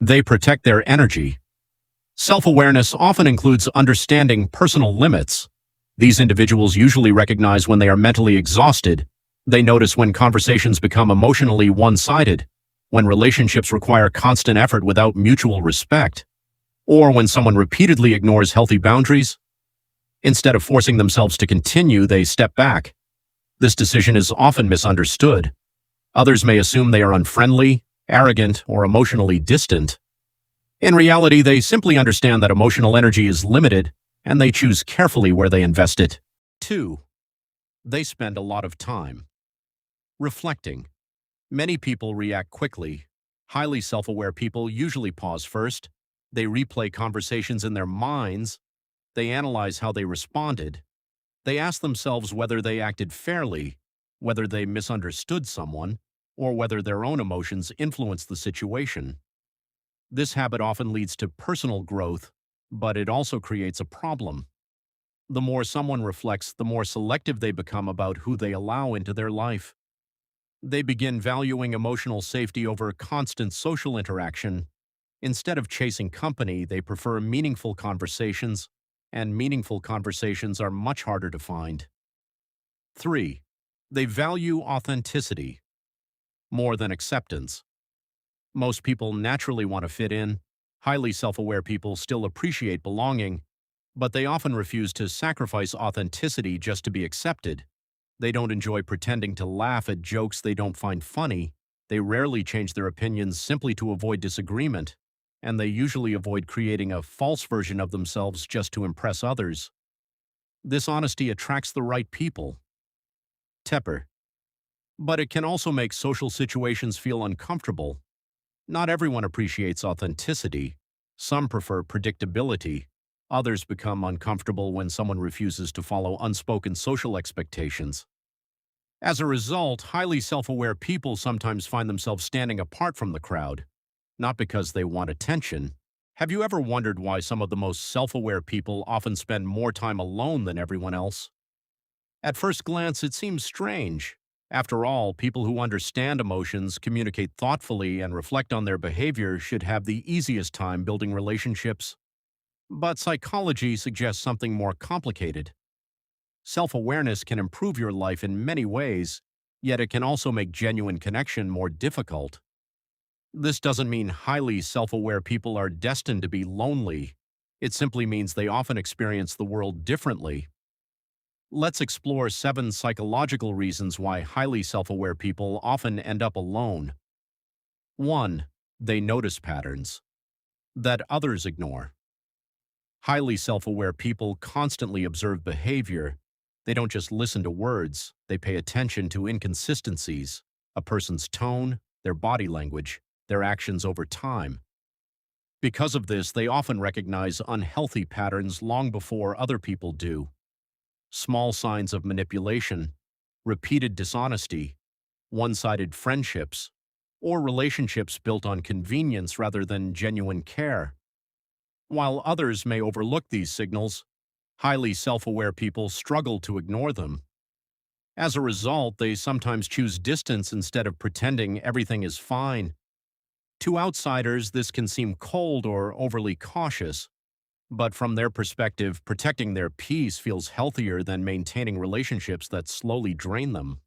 They protect their energy. Self-awareness often includes understanding personal limits. These individuals usually recognize when they are mentally exhausted. They notice when conversations become emotionally one-sided, when relationships require constant effort without mutual respect, or when someone repeatedly ignores healthy boundaries. Instead of forcing themselves to continue, they step back. This decision is often misunderstood. Others may assume they are unfriendly, arrogant, or emotionally distant. In reality, they simply understand that emotional energy is limited, and they choose carefully where they invest it. 2. They spend a lot of time reflecting. Many people react quickly. Highly self-aware people usually pause first. They replay conversations in their minds. They analyze how they responded. They ask themselves whether they acted fairly, whether they misunderstood someone, or whether their own emotions influenced the situation. This habit often leads to personal growth, but it also creates a problem. The more someone reflects, the more selective they become about who they allow into their life. They begin valuing emotional safety over constant social interaction. Instead of chasing company, they prefer meaningful conversations, and meaningful conversations are much harder to find. 3. They value authenticity more than acceptance. Most people naturally want to fit in. Highly self-aware people still appreciate belonging, but they often refuse to sacrifice authenticity just to be accepted. They don't enjoy pretending to laugh at jokes they don't find funny. They rarely change their opinions simply to avoid disagreement, and they usually avoid creating a false version of themselves just to impress others. This honesty attracts the right people. Tepper. But it can also make social situations feel uncomfortable. Not everyone appreciates authenticity. Some prefer predictability. Others become uncomfortable when someone refuses to follow unspoken social expectations. As a result, highly self-aware people sometimes find themselves standing apart from the crowd, not because they want attention. Have you ever wondered why some of the most self-aware people often spend more time alone than everyone else? At first glance, it seems strange. After all, people who understand emotions, communicate thoughtfully, and reflect on their behavior should have the easiest time building relationships. But psychology suggests something more complicated. Self-awareness can improve your life in many ways, yet it can also make genuine connection more difficult. This doesn't mean highly self-aware people are destined to be lonely. It simply means they often experience the world differently. Let's explore 7 psychological reasons why highly self-aware people often end up alone. 1. They notice patterns that others ignore. Highly self-aware people constantly observe behavior. They don't just listen to words, they pay attention to inconsistencies, a person's tone, their body language, their actions over time. Because of this, they often recognize unhealthy patterns long before other people do. Small signs of manipulation, repeated dishonesty, one-sided friendships, or relationships built on convenience rather than genuine care. While others may overlook these signals, highly self-aware people struggle to ignore them. As a result, they sometimes choose distance instead of pretending everything is fine. To outsiders, this can seem cold or overly cautious, but from their perspective, protecting their peace feels healthier than maintaining relationships that slowly drain them.